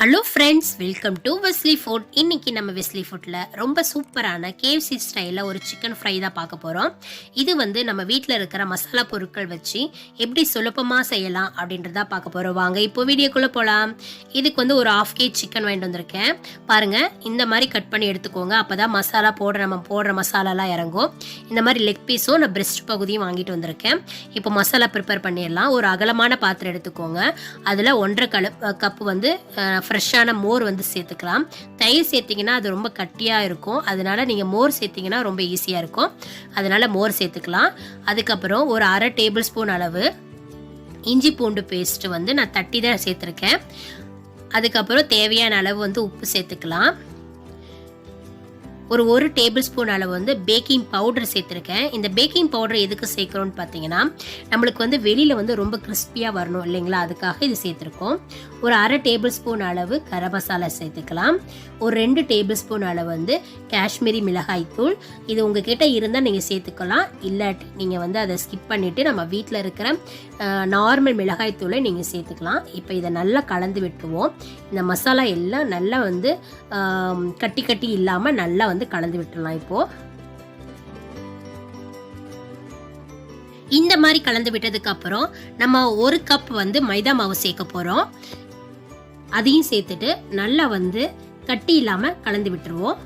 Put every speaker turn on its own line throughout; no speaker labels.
Hello friends, welcome to Wesley food. இன்றைக்கி நம்ம Wesley ஃபுட்டில் ரொம்ப சூப்பரான KFC ஸ்டைலில் ஒரு சிக்கன் ஃப்ரை தான் பார்க்க போகிறோம். இது வந்து நம்ம வீட்டில் இருக்கிற மசாலா பொருட்கள் வச்சு எப்படி சுலபமாக செய்யலாம் அப்படின்றத பார்க்க போகிறோம். வாங்க இப்போ வீடியோக்குள்ளே போகலாம். இதுக்கு வந்து ஒரு 1/2 kg சிக்கன் வாங்கிட்டு வந்திருக்கேன். பாருங்கள், இந்த மாதிரி கட் பண்ணி எடுத்துக்கோங்க. அப்போ தான் மசாலா நம்ம போடுற மசாலாலாம் இறங்கும். இந்த மாதிரி லெக் பீஸும் நான் பிரெஸ்ட் பகுதியும் வாங்கிட்டு வந்திருக்கேன். இப்போ மசாலா ப்ரிப்பேர் பண்ணிடலாம். ஒரு அகலமான பாத்திரம் எடுத்துக்கோங்க. அதில் 1.5 கப்பு வந்து ஃப்ரெஷ்ஷான மோர் வந்து சேர்த்துக்கலாம். தயிர் சேர்த்திங்கன்னா அது ரொம்ப கட்டியாக இருக்கும். அதனால் நீங்கள் மோர் சேர்த்திங்கன்னா ரொம்ப ஈஸியாக இருக்கும். அதனால் மோர் சேர்த்துக்கலாம். அதுக்கப்புறம் ஒரு 1/2 டேபிள் ஸ்பூன் அளவு இஞ்சி பூண்டு பேஸ்ட்டு வந்து நான் தட்டி தான் சேர்த்துருக்கேன். அதுக்கப்புறம் தேவையான அளவு வந்து உப்பு சேர்த்துக்கலாம். ஒரு 1 டேபிள் ஸ்பூன் அளவு வந்து பேக்கிங் பவுடர் சேர்த்துருக்கேன். இந்த பேக்கிங் பவுடர் எதுக்கு சேர்க்குறோன்னு பார்த்தீங்கன்னா, நம்மளுக்கு வந்து வெளியில் வந்து ரொம்ப கிறிஸ்பியாக வரணும் இல்லைங்களா, அதுக்காக இது சேர்த்துருக்கோம். ஒரு 1/2 டேபிள் ஸ்பூன் அளவு கரம் மசாலா சேர்த்துக்கலாம். ஒரு 2 டேபிள் ஸ்பூன் அளவு வந்து காஷ்மீரி மிளகாய் தூள். இது உங்ககிட்ட இருந்தால் நீங்கள் சேர்த்துக்கலாம். இல்லாட்டி நீங்கள் வந்து அதை ஸ்கிப் பண்ணிவிட்டு நம்ம வீட்டில் இருக்கிற நார்மல் மிளகாய் தூளை நீங்கள் சேர்த்துக்கலாம். இப்போ இதை நல்லா கலந்து விட்டுருவோம். இந்த மசாலா எல்லாம் நல்லா வந்து கட்டி கட்டி இல்லாமல் நல்லா வந்து கலந்து விட்டுடலாம். இப்போ இந்த மாதிரி கலந்து விட்டதுக்கு அப்புறம் நம்ம 1 கப் வந்து மைதா மாவு சேர்க்க போறோம். அதையும் சேர்த்துட்டு நல்லா வந்து கட்டி இல்லாம கலந்து விட்டுருவோம்.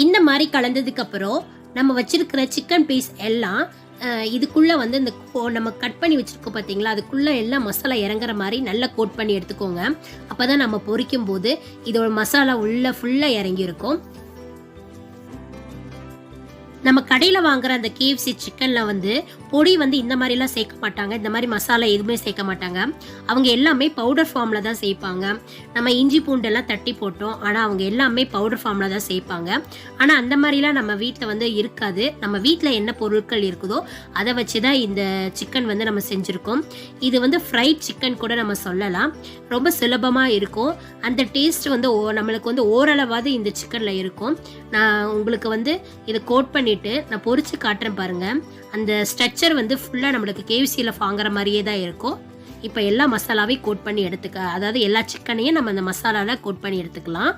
இந்த மாதிரி கலந்ததுக்கு அப்புறம் நம்ம வச்சிருக்கிற சிக்கன் பீஸ் எல்லாம் இதுக்குள்ள வந்து இந்த நம்ம கட் பண்ணி வச்சிருக்கோம் பார்த்தீங்களா, அதுக்குள்ள எல்லாம் மசாலா இறங்குற மாதிரி நல்லா கோட் பண்ணி எடுத்துக்கோங்க. அப்பதான் நம்ம பொரிக்கும் போது இதோட மசாலா உள்ள ஃபுல்லா இறங்கி இருக்கும். நம்ம கடையில் வாங்குற அந்த KFC சிக்கனில் வந்து பொடி வந்து இந்த மாதிரிலாம் சேர்க்க மாட்டாங்க. இந்த மாதிரி மசாலா எதுவுமே சேர்க்க மாட்டாங்க. அவங்க எல்லாமே பவுடர் ஃபார்மில் தான் சேர்ப்பாங்க. நம்ம இஞ்சி பூண்டெல்லாம் தட்டி போட்டோம், ஆனால் அவங்க எல்லாமே பவுடர் ஃபார்மில் தான் சேர்ப்பாங்க. ஆனால் அந்த மாதிரிலாம் நம்ம வீட்டில் வந்து இருக்காது. நம்ம வீட்டில் என்ன பொருட்கள் இருக்குதோ அதை வச்சு தான் இந்த சிக்கன் வந்து நம்ம செஞ்சுருக்கோம். இது வந்து ஃப்ரைட் சிக்கன் கூட நம்ம சொல்லலாம். ரொம்ப சுலபமாக இருக்கும். அந்த டேஸ்ட் வந்து நம்மளுக்கு வந்து ஓரளவாவது இந்த சிக்கனில் இருக்கும். நான் உங்களுக்கு வந்து இதை கோட் பண்ணி நான் பொரிச்சு காட்டுறேன் பாருங்க. அந்த ஸ்ட்ரக்சர் வந்து ஃபுல்லா நம்மளுக்கு KFCல வாங்குற மாதிரியே தான் இருக்கும். இப்போ எல்லா மசாலாவையும் கோட் பண்ணி அதாவது எல்லா சிக்கனையும் நம்ம அந்த மசாலால கோட் பண்ணி எடுத்துக்கலாம்.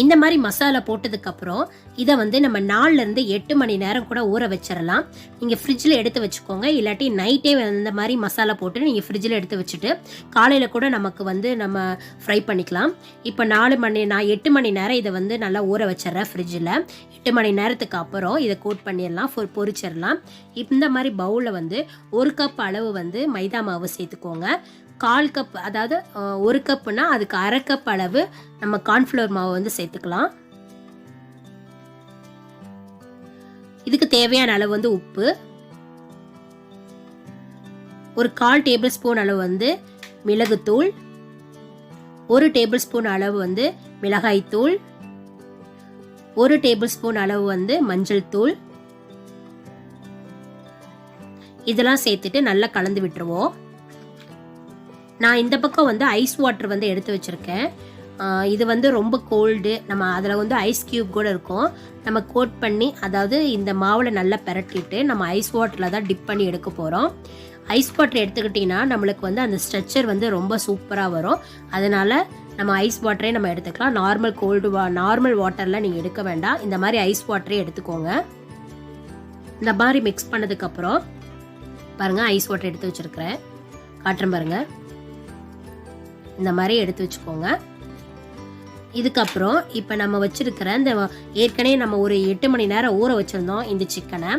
இந்த மாதிரி மசாலா போட்டதுக்கு அப்புறம் இதை வந்து நம்ம 4 இருந்து 8 மணி நேரம் கூட ஊற வச்சிடலாம். நீங்கள் ஃப்ரிட்ஜில் எடுத்து வச்சுக்கோங்க. இல்லாட்டி நைட்டே இந்த மாதிரி மசாலா போட்டு நீங்கள் ஃப்ரிட்ஜில் எடுத்து வச்சுட்டு காலையில் கூட நமக்கு வந்து நம்ம ஃப்ரை பண்ணிக்கலாம். இப்போ 8 மணி நேரம் இதை வந்து நல்லா ஊற வச்சிடறேன் ஃப்ரிட்ஜில். 8 மணி நேரத்துக்கு அப்புறம் இதை கோட் பண்ணிடலாம், பொரிச்சிடலாம். இந்த மாதிரி பவுலில் வந்து 1 கப் அளவு வந்து மைதா மாவு சேர்த்துக்கோங்க. 1/4 கப், அதாவது 1 கப்புனா அதுக்கு 1/2 கப் அளவு நம்ம கார்ன்ஃப்ளவர் மாவு வந்து சேர்த்துக்கலாம். இதுக்கு தேவையான அளவு வந்து உப்பு, ஒரு 1/4 டேபிள் ஸ்பூன் அளவு வந்து மிளகுத்தூள், 1 டேபிள் ஸ்பூன் அளவு வந்து மிளகாய் தூள், 1 டேபிள் ஸ்பூன் அளவு வந்து மஞ்சள் தூள். இதெல்லாம் சேர்த்துட்டு நல்லா கலந்து விட்டுருவோம். நான் இந்த பக்கம் வந்து ஐஸ் வாட்டர் வந்து எடுத்து வச்சிருக்கேன். இது வந்து ரொம்ப கோல்டு. நம்ம அதில் வந்து ஐஸ் கியூப் கூட இருக்கும். நம்ம கோட் பண்ணி, அதாவது இந்த மாவில் நல்லா பெரட்டிட்டு நம்ம ஐஸ் வாட்டரில் தான் டிப் பண்ணி எடுக்க போகிறோம். ஐஸ் வாட்டர் எடுத்துக்கிட்டிங்கன்னா நம்மளுக்கு வந்து அந்த ஸ்ட்ரக்சர் வந்து ரொம்ப சூப்பராக வரும். அதனால் நம்ம ஐஸ் வாட்டரே நம்ம எடுத்துக்கலாம். நார்மல் வாட்டரில் நீங்கள் எடுக்க வேண்டாம். இந்த மாதிரி ஐஸ் வாட்டரே எடுத்துக்கோங்க. இந்த மாதிரி மிக்ஸ் பண்ணதுக்கப்புறம் பாருங்கள், ஐஸ் வாட்டர் எடுத்து வச்சுருக்கிறேன், காட்டுறேன் பாருங்கள். இந்த மாதிரி எடுத்து வச்சுக்கோங்க. இதுக்கப்புறம் இப்போ நம்ம வச்சிருக்கிற இந்த ஏற்கனவே நம்ம ஒரு 8 மணி நேரம் ஊற வச்சுருந்தோம் இந்த சிக்கனை.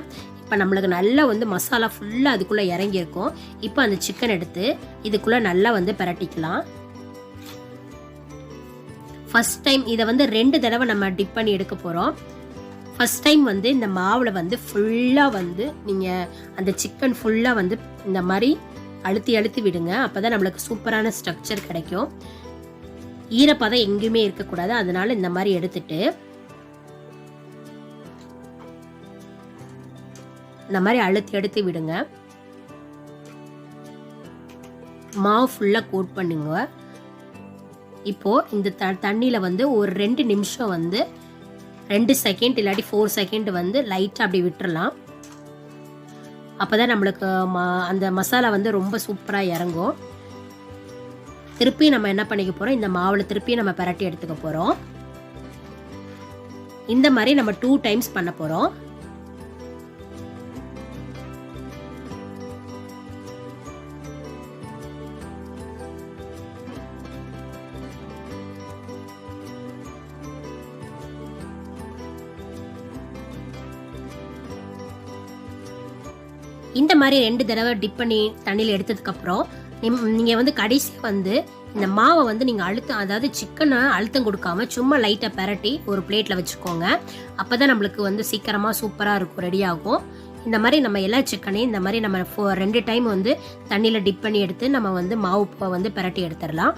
இப்போ நம்மளுக்கு நல்லா வந்து மசாலா ஃபுல்லாக அதுக்குள்ளே இறங்கியிருக்கும். இப்போ அந்த சிக்கன் எடுத்து இதுக்குள்ளே நல்லா வந்து பிரட்டிக்கலாம். ஃபர்ஸ்ட் டைம் இதை வந்து 2 தடவை நம்ம டிப் பண்ணி எடுக்க போகிறோம். ஃபர்ஸ்ட் டைம் வந்து இந்த மாவில் வந்து ஃபுல்லாக வந்து நீங்கள் அந்த சிக்கன் ஃபுல்லாக வந்து இந்த மாதிரி அழுத்தி விடுங்க. அப்போ தான் நம்மளுக்கு சூப்பரான ஸ்ட்ரக்சர் கிடைக்கும். ஈரப்பதம் எங்கேயுமே இருக்கக்கூடாது. அதனால இந்த மாதிரி எடுத்துட்டு இந்த மாதிரி அழுத்தி எடுத்து விடுங்க. மாவு ஃபுல்லாக கோட் பண்ணுங்க. இப்போ இந்த தண்ணியில் வந்து ஒரு 2 நிமிஷம் வந்து 2 செகண்ட் இல்லாட்டி 4 செகண்ட் வந்து லைட்டாக அப்படி விட்டுறலாம். அப்போ தான் நம்மளுக்கு அந்த மசாலா வந்து ரொம்ப சூப்பராக இறங்கும். திருப்பி நம்ம என்ன பண்ணிக்க போகிறோம், இந்த மாவில் திருப்பி நம்ம பரட்டி எடுத்துக்க போகிறோம். இந்த மாதிரி நம்ம 2 டைம்ஸ் பண்ண போகிறோம். இந்த மாதிரி 2 தடவை டிப் பண்ணி தண்ணியில் எடுத்ததுக்கப்புறம் நீங்கள் வந்து கடைசியாக வந்து இந்த மாவை வந்து நீங்கள் அதாவது சிக்கனை அழுத்தம் கொடுக்காம சும்மா லைட்டாக பரட்டி ஒரு பிளேட்டில் வச்சுக்கோங்க. அப்போ தான் நம்மளுக்கு வந்து சீக்கிரமாக சூப்பராக இருக்கும், ரெடி ஆகும். இந்த மாதிரி நம்ம எல்லா சிக்கனையும் இந்த மாதிரி நம்ம 2 டைம் வந்து தண்ணியில் டிப் பண்ணி எடுத்து நம்ம வந்து மாவு வந்து பரட்டி எடுத்துடலாம்.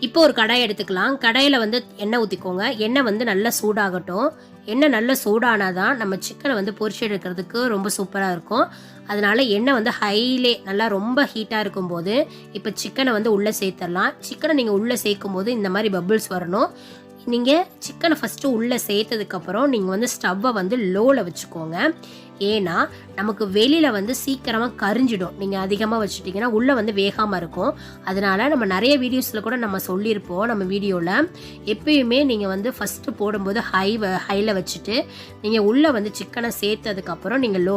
இப்போ ஒரு கடாய் எடுத்துக்கலாம். கடாயில் வந்து எண்ணெய் ஊற்றிக்கோங்க. எண்ணெய் வந்து நல்லா சூடாகட்டும். எண்ணெய் நல்லா சூடானாதான் நம்ம சிக்கனை வந்து பொரிச்சு எடுக்கிறதுக்கு ரொம்ப சூப்பராக இருக்கும். அதனால எண்ணெய் வந்து ஹைலே நல்லா ரொம்ப ஹீட்டாக இருக்கும்போது இப்போ சிக்கனை வந்து உள்ளே சேர்த்துடலாம். சிக்கனை நீங்கள் உள்ளே சேர்க்கும் போது இந்த மாதிரி பபிள்ஸ் வரணும். நீங்கள் சிக்கனை ஃபஸ்ட்டு உள்ளே சேர்த்ததுக்கப்புறம் நீங்கள் வந்து ஸ்டவ்வை வந்து லோவில் வச்சுக்கோங்க. ஏன்னா நமக்கு வெளியில் வந்து சீக்கிரமாக கரிஞ்சிடும். நீங்கள் அதிகமாக வச்சுட்டிங்கன்னா உள்ளே வந்து வேகாமல் இருக்கும். அதனால் நம்ம நிறைய வீடியோஸில் கூட நம்ம சொல்லியிருப்போம். நம்ம வீடியோவில் எப்பயுமே நீங்கள் வந்து ஃபஸ்ட்டு போடும்போது ஹையில் வச்சுட்டு நீங்கள் உள்ளே வந்து சிக்கனை சேர்த்ததுக்கப்புறம் நீங்கள்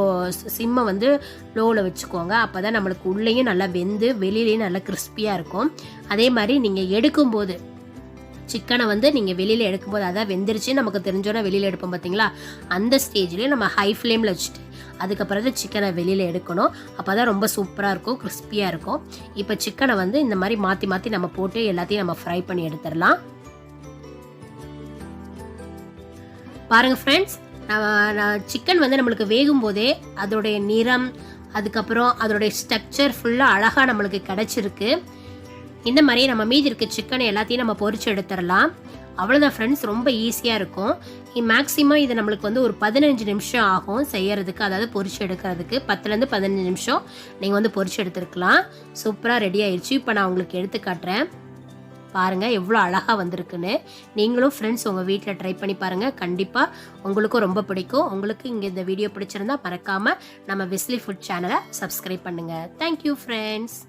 சிம்மை வந்து லோவில் வச்சுக்கோங்க. அப்போ தான் நம்மளுக்கு உள்ளேயும் நல்லா வெந்து வெளியிலையும் நல்லா கிறிஸ்பியாக இருக்கும். அதே மாதிரி நீங்கள் எடுக்கும்போது சிக்கனை வந்து நீங்கள் வெளியில் எடுக்கும்போது அதான் வெந்துருச்சு நமக்கு தெரிஞ்சோன்னா வெளியில் எடுப்போம் பார்த்தீங்களா, அந்த ஸ்டேஜ்லேயே நம்ம ஹை ஃப்ளேமில் வச்சுட்டு அதுக்கப்புறம் தான் சிக்கனை வெளியில் எடுக்கணும். அப்போ தான் ரொம்ப சூப்பராக இருக்கும், கிறிஸ்பியாக இருக்கும். இப்போ சிக்கனை வந்து இந்த மாதிரி மாற்றி மாற்றி நம்ம போட்டு எல்லாத்தையும் நம்ம ஃப்ரை பண்ணி எடுத்துடலாம். பாருங்கள் ஃப்ரெண்ட்ஸ், சிக்கன் வந்து நம்மளுக்கு வேகும் போதே அதோடைய நிறம் அதுக்கப்புறம் அதோடைய ஸ்ட்ரக்சர் ஃபுல்லாக அழகாக நம்மளுக்கு கிடச்சிருக்கு. இந்த மாதிரி நம்ம மீதி இருக்க சிக்கனை எல்லாத்தையும் நம்ம பொரிச்சு எடுத்துடலாம். அவ்வளோதான் ஃப்ரெண்ட்ஸ், ரொம்ப ஈஸியாக இருக்கும். மேக்ஸிமம் இது நம்மளுக்கு வந்து ஒரு 15 நிமிஷம் ஆகும் செய்யறதுக்கு, அதாவது பொரிச்சு எடுக்கிறதுக்கு 10லேருந்து 15 நிமிஷம் நீங்கள் வந்து பொரிச்சு எடுத்துருக்கலாம். சூப்பராக ரெடி ஆயிடுச்சு. இப்போ நான் உங்களுக்கு எடுத்து காட்டுறேன். பாருங்கள் எவ்வளோ அழகாக வந்திருக்குன்னு. நீங்களும் ஃப்ரெண்ட்ஸ் உங்கள் வீட்டில் ட்ரை பண்ணி பாருங்கள். கண்டிப்பாக உங்களுக்கும் ரொம்ப பிடிக்கும். உங்களுக்கு இங்கே இந்த வீடியோ பிடிச்சிருந்தா மறக்காமல் நம்ம வெஸ்லி ஃபுட் சேனலை சப்ஸ்கிரைப் பண்ணுங்கள். Thank you friends.